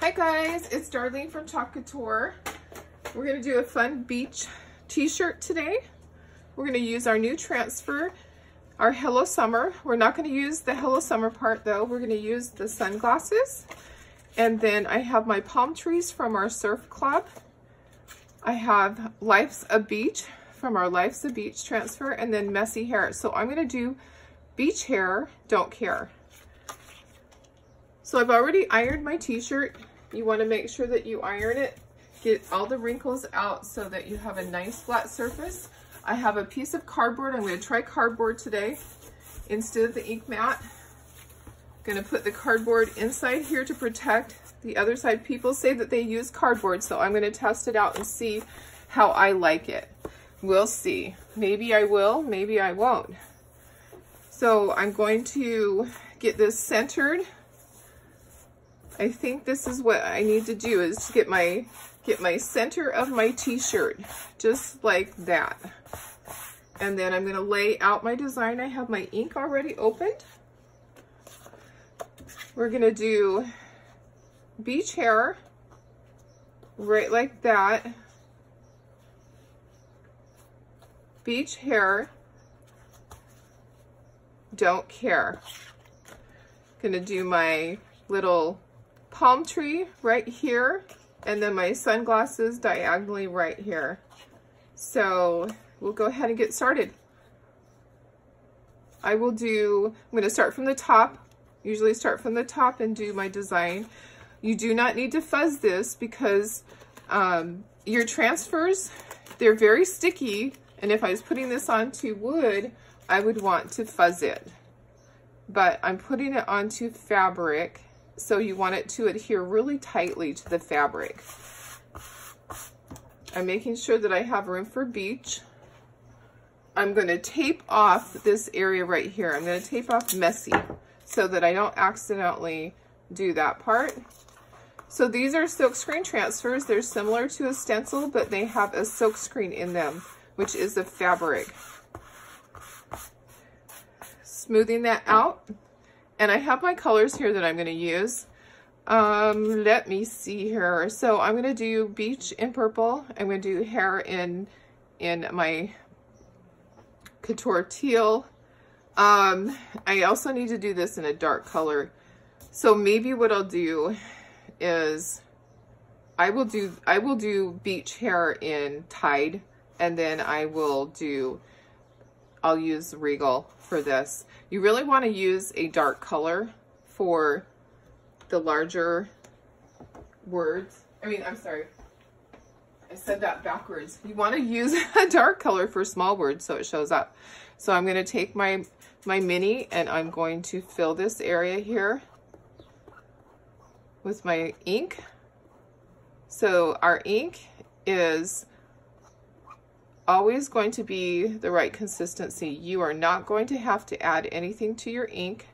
Hi guys, it's Darlene from Chalk Couture. We're going to do a fun beach t-shirt today. We're going to use our new transfer, our Hello Summer. We're not going to use the Hello Summer part though. We're going to use the sunglasses. And then I have my palm trees from our surf club. I have Life's a Beach from our Life's a Beach transfer, and then messy hair. So I'm going to do beach hair, don't care. So I've already ironed my t-shirt. You want to make sure that you iron it, get all the wrinkles out so that you have a nice flat surface. I have a piece of cardboard. I'm going to try cardboard today instead of the ink mat. I'm going to put the cardboard inside here to protect the other side. People say that they use cardboard, so I'm going to test it out and see how I like it. We'll see. Maybe I will, maybe I won't. So I'm going to get this centered. I think this is what I need to do, is to get my center of my t-shirt, just like that. And then I'm going to lay out my design. I have my ink already opened. We're going to do beach hair, right like that. Beach hair, don't care. Gonna do my little palm tree right here, and then my sunglasses diagonally right here. So we'll go ahead and get started. I'm gonna start from the top, usually start from the top and do my design. You do not need to fuzz this because your transfers, they're very sticky, and if I was putting this onto wood, I would want to fuzz it. But I'm putting it onto fabric, so you want it to adhere really tightly to the fabric. I'm making sure that I have room for beach. I'm going to tape off this area right here. I'm going to tape off messy so that I don't accidentally do that part. So these are silkscreen transfers. They're similar to a stencil, but they have a silkscreen in them, which is the fabric. Smoothing that out. And I have my colors here that I'm going to use. Let me see here. So I'm going to do beach in purple. I'm going to do hair in my couture teal. I also need to do this in a dark color. So maybe what I'll do is I will do beach hair in Tide, and then I'll use Regal for this. You really want to use a dark color for the larger words. I'm sorry, I said that backwards. You want to use a dark color for small words so it shows up. So I'm going to take my mini and I'm going to fill this area here with my ink. So our ink is always going to be the right consistency. You are not going to have to add anything to your ink.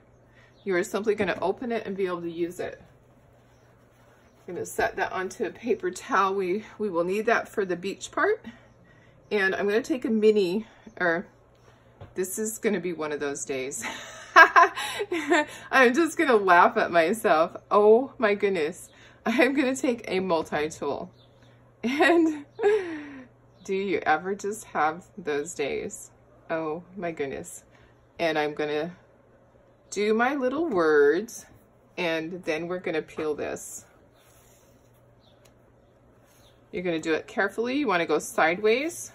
You are simply going to open it and be able to use it. I'm going to set that onto a paper towel. We will need that for the beach part. And I'm going to take a mini, or this is going to be one of those days. I'm just going to laugh at myself. Oh my goodness. I'm going to take a multi-tool. And do you ever just have those days? Oh my goodness. And I'm going to do my little words, and then we're going to peel this. You're going to do it carefully. You want to go sideways.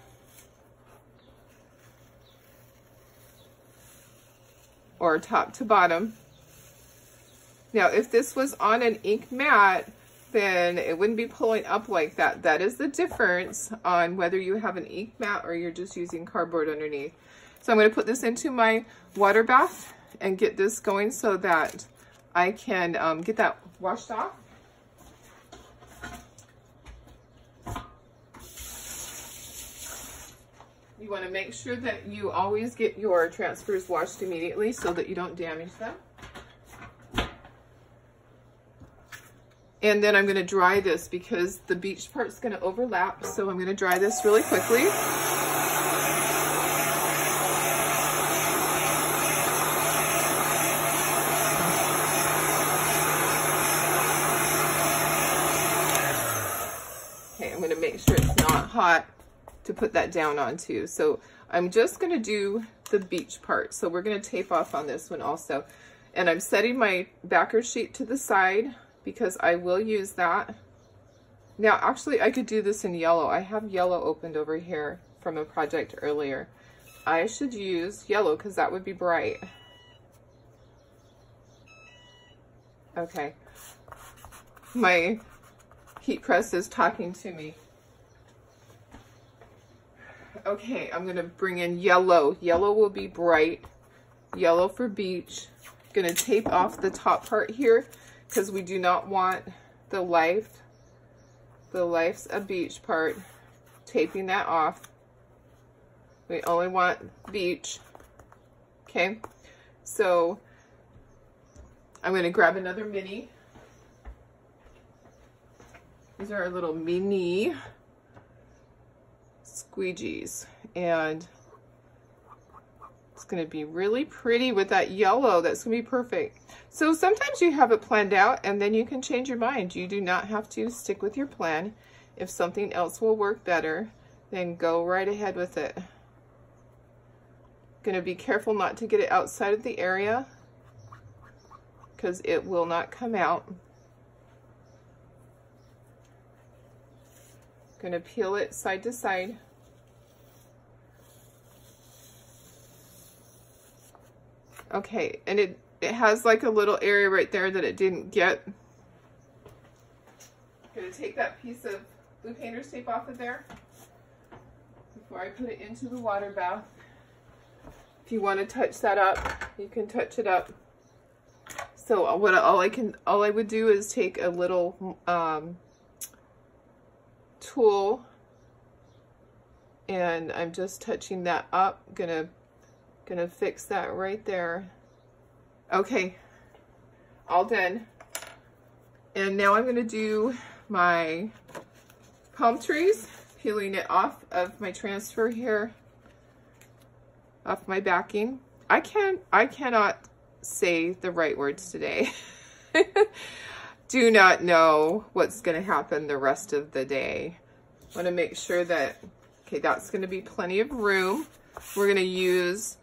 Or top to bottom. Now, if this was on an ink mat, then it wouldn't be pulling up like that. That is the difference on whether you have an ink mat or you're just using cardboard underneath. So I'm going to put this into my water bath and get this going so that I can get that washed off. You want to make sure that you always get your transfers washed immediately so that you don't damage them. And then I'm going to dry this because the beach part's going to overlap. So I'm going to dry this really quickly. hot to put that down onto. So I'm just gonna do the beach part. So we're gonna tape off on this one also. And I'm setting my backer sheet to the side because I will use that. Now, actually, I could do this in yellow. I have yellow opened over here from a project earlier. I should use yellow because that would be bright. Okay. My heat press is talking to me. Okay, I'm gonna bring in yellow. Yellow will be bright. Yellow for beach. Gonna tape off the top part here because we do not want the life's a beach part. Taping that off. We only want beach. Okay, so I'm gonna grab another mini. These are our little mini squeegees, and it's gonna be really pretty with that yellow. That's gonna be perfect. So sometimes you have it planned out and then you can change your mind. You do not have to stick with your plan. If something else will work better, then go right ahead with it. Gonna be careful not to get it outside of the area because it will not come out. Gonna peel it side to side. Okay, and it has like a little area right there that it didn't get. Gonna take that piece of blue painter's tape off of there before I put it into the water bath. If you want to touch that up, you can touch it up. So all I would do is take a little tool, and I'm just touching that up. Gonna fix that right there. Okay, all done. And now I'm gonna do my palm trees, peeling it off of my transfer here, off my backing. I cannot say the right words today. Do not know what's gonna happen the rest of the day. I wanna make sure that, okay, that's gonna be plenty of room. We're gonna use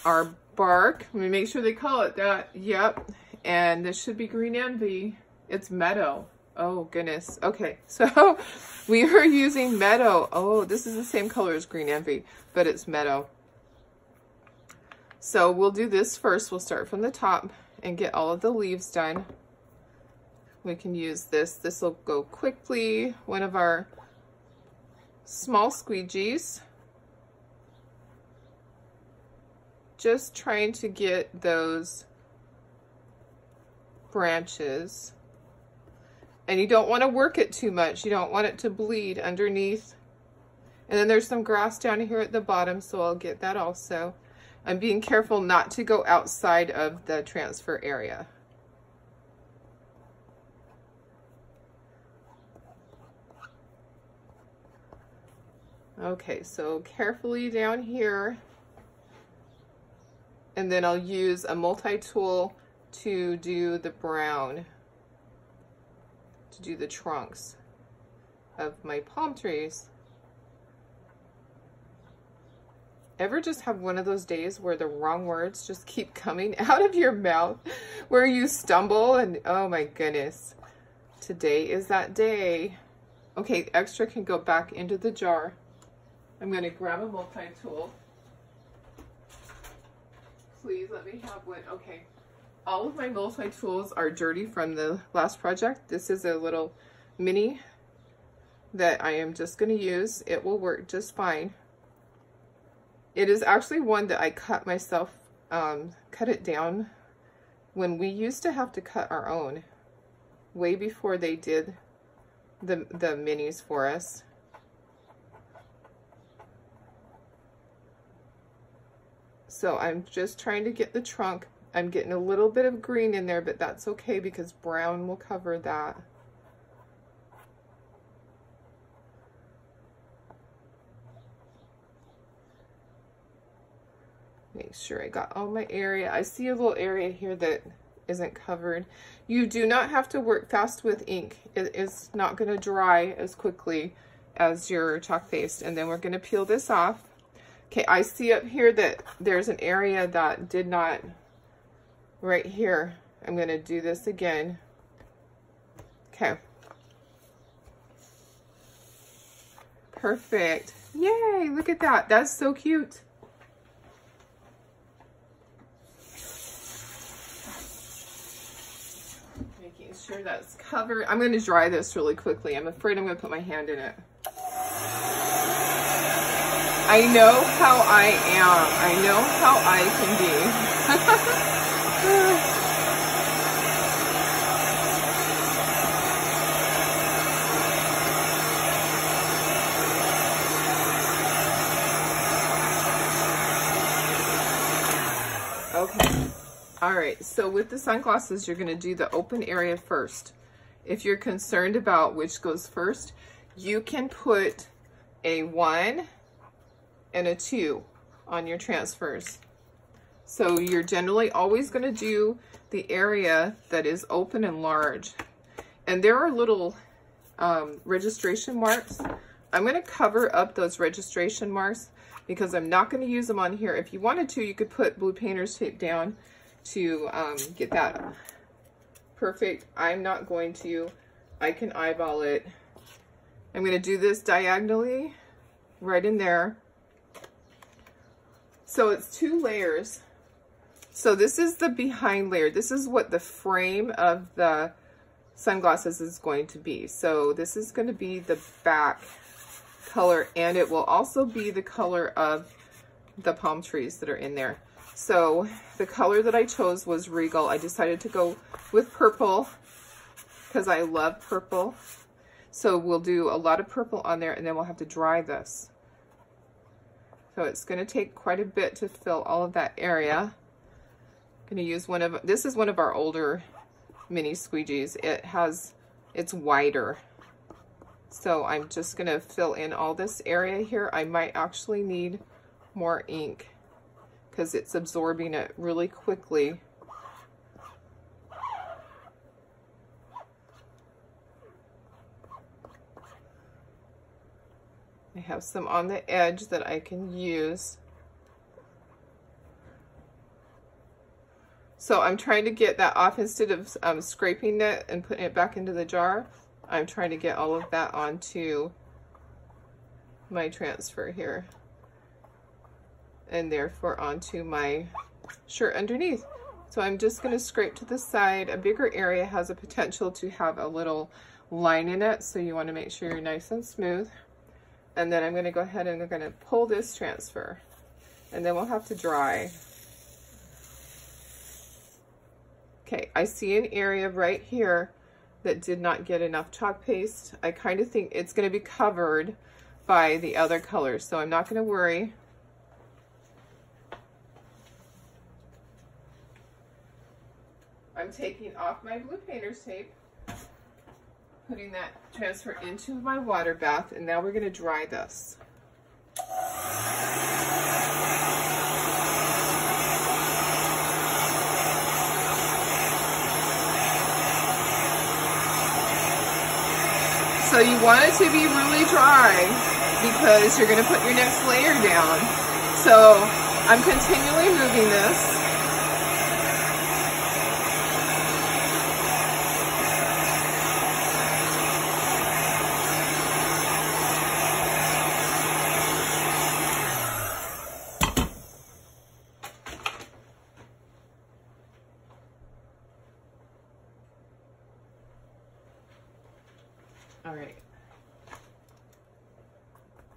our bark. Let me make sure they call it that. Yep. And this should be green envy. It's meadow. Oh goodness. Okay, so we are using meadow. Oh, this is the same color as green envy, but it's meadow. So we'll do this first. We'll start from the top and get all of the leaves done. We can use this. This will go quickly. One of our small squeegees. Just trying to get those branches. And you don't want to work it too much. You don't want it to bleed underneath. And then there's some grass down here at the bottom, so I'll get that also. I'm being careful not to go outside of the transfer area. Okay, so carefully down here. And then I'll use a multi-tool to do the brown, to do the trunks of my palm trees. Ever just have one of those days where the wrong words just keep coming out of your mouth, where you stumble and oh my goodness, today is that day. Okay, extra can go back into the jar. I'm gonna grab a multi-tool. Please let me have one. Okay, all of my multi-tools are dirty from the last project. This is a little mini that I am just gonna use. It will work just fine. It is actually one that I cut myself, cut it down when we used to have to cut our own, way before they did the minis for us. So I'm just trying to get the trunk. I'm getting a little bit of green in there, but that's okay because brown will cover that. Make sure I got all my area. I see a little area here that isn't covered. You do not have to work fast with ink. It is not going to dry as quickly as your chalk paste. And then we're going to peel this off. Okay, I see up here that there's an area that did not, right here. I'm going to do this again. Okay. Perfect. Yay, look at that. That's so cute. Making sure that's covered. I'm going to dry this really quickly. I'm afraid I'm going to put my hand in it. I know how I am. I know how I can be. Okay. All right. So with the sunglasses, you're going to do the open area first. If you're concerned about which goes first, you can put a 1 and a 2 on your transfers. So you're generally always going to do the area that is open and large. And there are little registration marks. I'm going to cover up those registration marks because I'm not going to use them on here. If you wanted to, you could put blue painter's tape down to get that perfect. I'm not going to. I can eyeball it. I'm going to do this diagonally right in there. So it's 2 layers. So this is the behind layer. This is what the frame of the sunglasses is going to be. So this is going to be the back color, and it will also be the color of the palm trees that are in there. So the color that I chose was Regal. I decided to go with purple because I love purple. So we'll do a lot of purple on there, and then we'll have to dry this. So it's going to take quite a bit to fill all of that area. I'm going to use this is one of our older mini squeegees. It's wider. So I'm just going to fill in all this area here. I might actually need more ink because it's absorbing it really quickly. I have some on the edge that I can use. So I'm trying to get that off instead of scraping it and putting it back into the jar. I'm trying to get all of that onto my transfer here, and therefore onto my shirt underneath. So I'm just going to scrape to the side. A bigger area has a potential to have a little line in it, so you want to make sure you're nice and smooth. And then I'm going to go ahead and I'm going to pull this transfer, and then we'll have to dry. Okay, I see an area right here that did not get enough chalk paste. I kind of think it's going to be covered by the other colors, so I'm not going to worry. I'm taking off my blue painter's tape, putting that transfer into my water bath, and now we're going to dry this. So you want it to be really dry because you're going to put your next layer down. So I'm continually moving this. All right.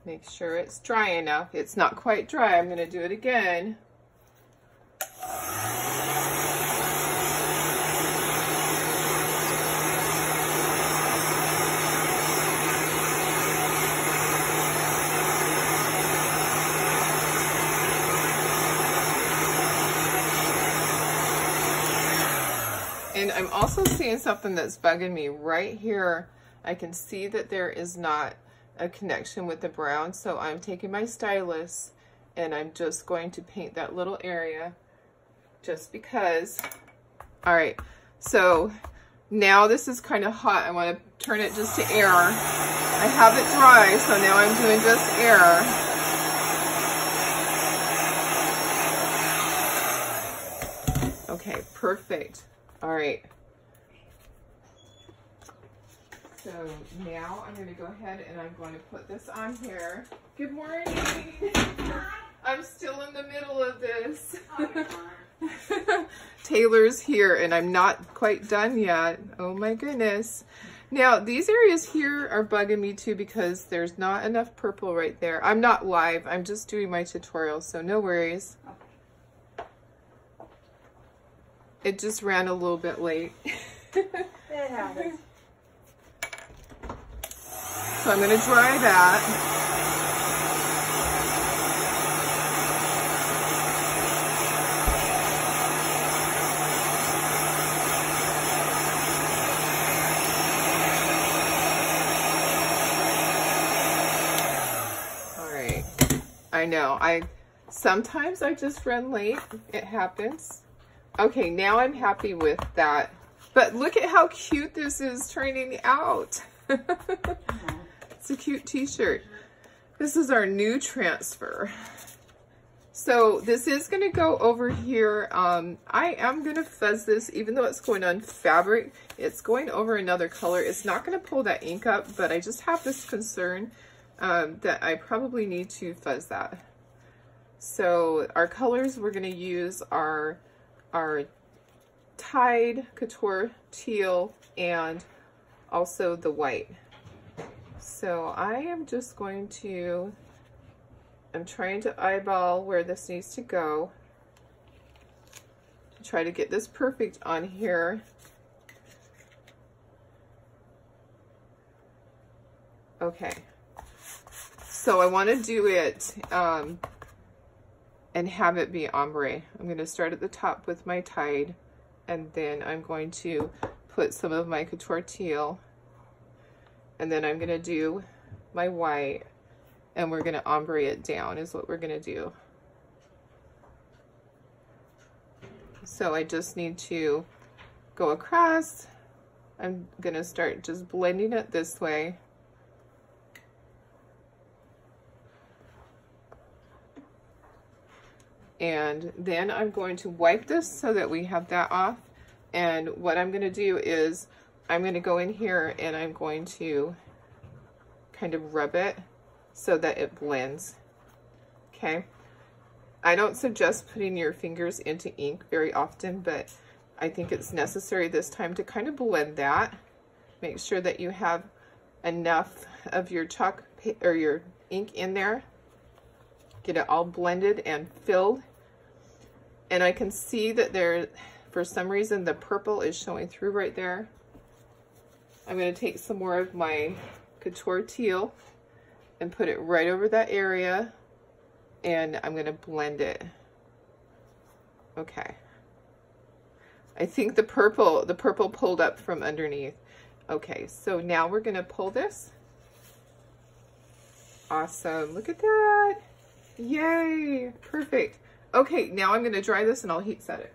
Make sure it's dry enough. It's not quite dry. I'm going to do it again. And I'm also seeing something that's bugging me right here. I can see that there is not a connection with the brown, so I'm taking my stylus and I'm just going to paint that little area just because. All right, so now this is kind of hot. I want to turn it just to air. I have it dry, so now I'm doing just air. Okay, perfect. All right. So now I'm going to go ahead and I'm going to put this on here. Good morning. I'm still in the middle of this. Taylor's here and I'm not quite done yet. Oh my goodness. Now these areas here are bugging me too because there's not enough purple right there. I'm not live. I'm just doing my tutorial, so no worries. It just ran a little bit late. It happens. So I'm going to dry that. All right. I know. Sometimes I just run late. It happens. Okay, now I'm happy with that. But look at how cute this is turning out. It's a cute t-shirt. This is our new transfer. So this is going to go over here. I am going to fuzz this, even though it's going on fabric. It's going over another color. It's not going to pull that ink up, but I just have this concern that I probably need to fuzz that. So our colors we're going to use are Tide, Couture, Teal, and also the white. So I am just going to, I'm trying to eyeball where this needs to go to try to get this perfect on here. Okay, so I want to do it and have it be ombre. I'm going to start at the top with my Tide, and then I'm going to put some of my Couture Teal, and then I'm going to do my white, and we're going to ombre it down is what we're going to do. So I just need to go across. I'm going to start just blending it this way. And then I'm going to wipe this so that we have that off. And what I'm going to do is I'm going to go in here and I'm going to kind of rub it so that it blends. Okay. I don't suggest putting your fingers into ink very often, but I think it's necessary this time to kind of blend that. Make sure that you have enough of your chalk or your ink in there. Get it all blended and filled. And I can see that there, for some reason, the purple is showing through right there. I'm going to take some more of my Couture Teal and put it right over that area. And I'm going to blend it. Okay. I think the purple pulled up from underneath. Okay, so now we're going to pull this. Awesome. Look at that. Yay. Perfect. Okay, now I'm going to dry this and I'll heat set it.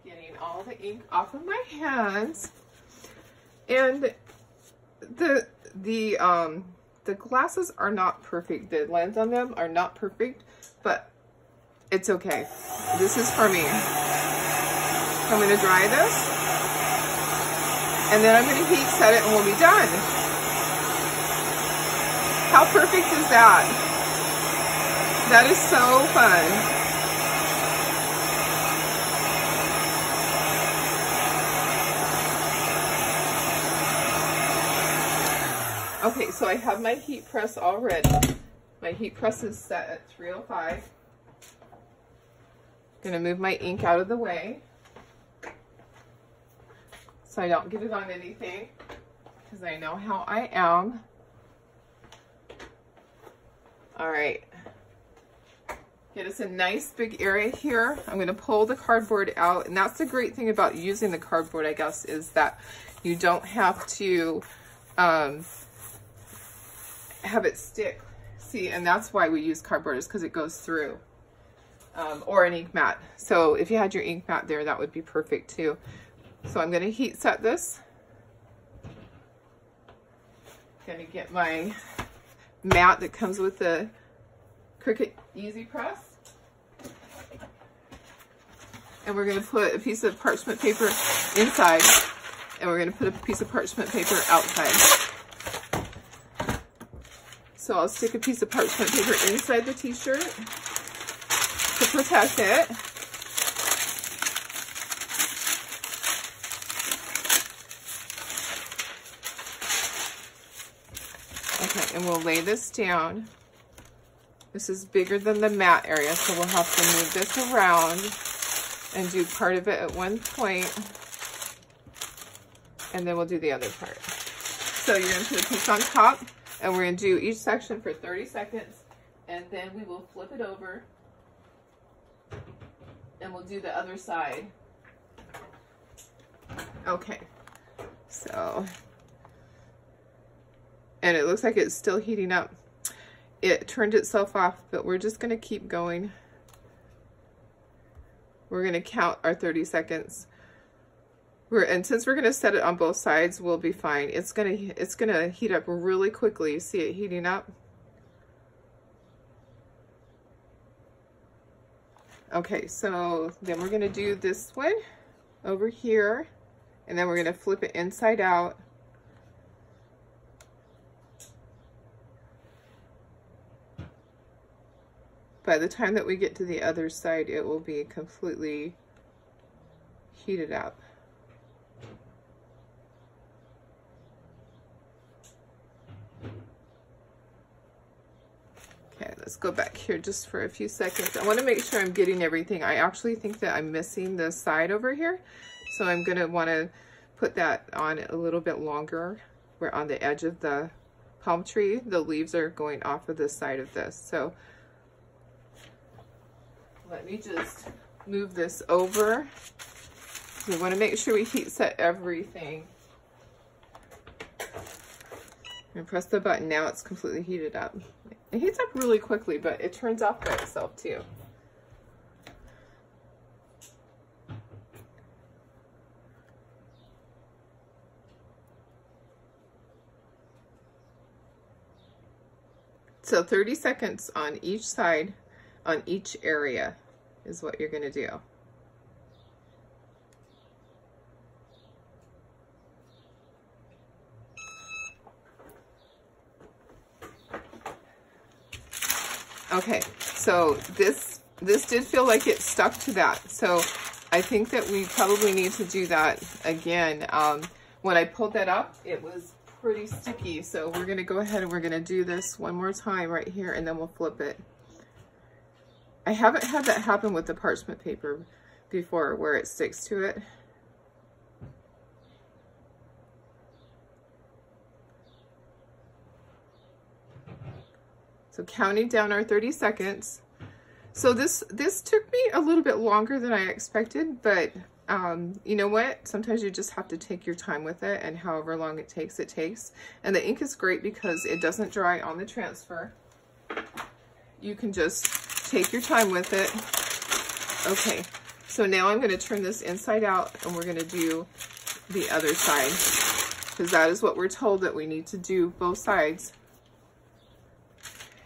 Getting all the ink off of my hands. And the glasses are not perfect. The lens on them are not perfect, but it's okay. This is for me. I'm going to dry this. And then I'm going to heat set it and we'll be done. How perfect is that? That is so fun. Okay, so I have my heat press all ready. My heat press is set at 305. Going to move my ink out of the way so I don't get it on anything, because I know how I am. All right. Get us a nice big area here. I'm going to pull the cardboard out, and that's the great thing about using the cardboard, I guess, is that you don't have to have it stick. See, and that's why we use cardboard, is because it goes through. or an ink mat. So if you had your ink mat there, that would be perfect too. So I'm going to heat set this. Going to get my mat that comes with the Cricut Easy Press. And we're going to put a piece of parchment paper inside, and we're going to put a piece of parchment paper outside. So I'll stick a piece of parchment paper inside the t-shirt to protect it. Okay, and we'll lay this down. This is bigger than the mat area, so we'll have to move this around and do part of it at one point, and then we'll do the other part. So you're going to put a piece on top, and we're going to do each section for 30 seconds, and then we will flip it over, and we'll do the other side. Okay, so, and it looks like it's still heating up. It turned itself off, but we're just going to keep going. We're going to count our 30 seconds. And since we're going to set it on both sides, we'll be fine. It's going to heat up really quickly. See it heating up? Okay, so then we're going to do this one over here, and then we're going to flip it inside out. By the time that we get to the other side, it will be completely heated up. Okay, let's go back here just for a few seconds. I want to make sure I'm getting everything. I actually think that I'm missing the side over here, so I'm going to want to put that on a little bit longer. We're on the edge of the palm tree. The leaves are going off of the side of this, so let me just move this over. We want to make sure we heat set everything. And press the button. Now it's completely heated up. It heats up really quickly, but it turns off by itself too. So 30 seconds on each side, on each area is what you're going to do. Okay, so this did feel like it stuck to that. So I think that we probably need to do that again. When I pulled that up, it was pretty sticky. So we're going to go ahead and we're going to do this one more time right here, and then we'll flip it. I haven't had that happen with the parchment paper before where it sticks to it. So counting down our 30 seconds. So this took me a little bit longer than I expected, but you know what? Sometimes you just have to take your time with it, and however long it takes, it takes. And the ink is great because it doesn't dry on the transfer. You can just take your time with it. Okay, so now I'm going to turn this inside out, and we're going to do the other side, because that is what we're told that we need to do, both sides.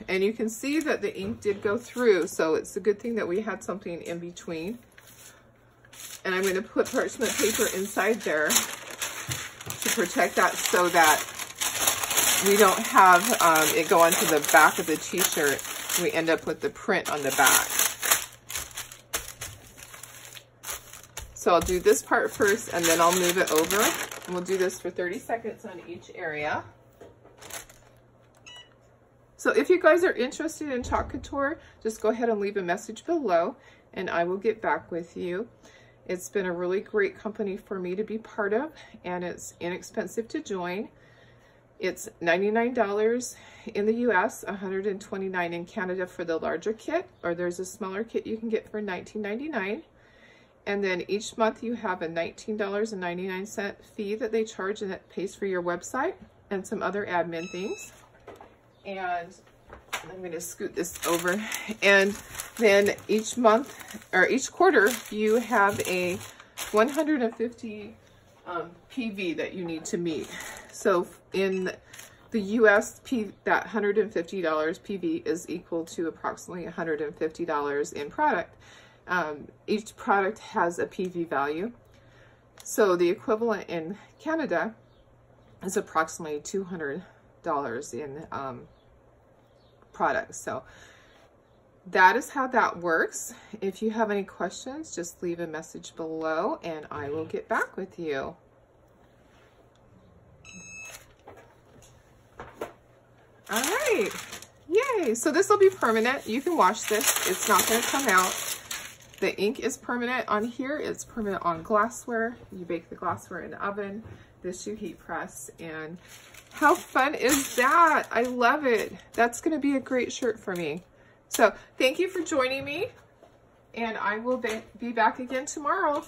And you can see that the ink did go through, so it's a good thing that we had something in between. And I'm going to put parchment paper inside there to protect that, so that we don't have it go onto the back of the t-shirt. We end up with the print on the back. So I'll do this part first, and then I'll move it over. And we'll do this for 30 seconds on each area. So if you guys are interested in Chalk Couture, just go ahead and leave a message below, and I will get back with you. It's been a really great company for me to be part of, and it's inexpensive to join. It's $99 in the US, $129 in Canada for the larger kit, or there's a smaller kit you can get for $19.99. And then each month you have a $19.99 fee that they charge, and it pays for your website and some other admin things. And I'm going to scoot this over. And then each month or each quarter, you have a 150 PV that you need to meet. So in the US, that $150 PV is equal to approximately $150 in product. Each product has a PV value. So the equivalent in Canada is approximately $200 in products. So that is how that works. If you have any questions, just leave a message below and I will get back with you. All right, yay. So this will be permanent. You can wash this. It's not going to come out. The ink is permanent on here. It's permanent on glassware. You bake the glassware in the oven. This you heat press. And how fun is that? I love it. That's going to be a great shirt for me. So thank you for joining me. And I will be back again tomorrow.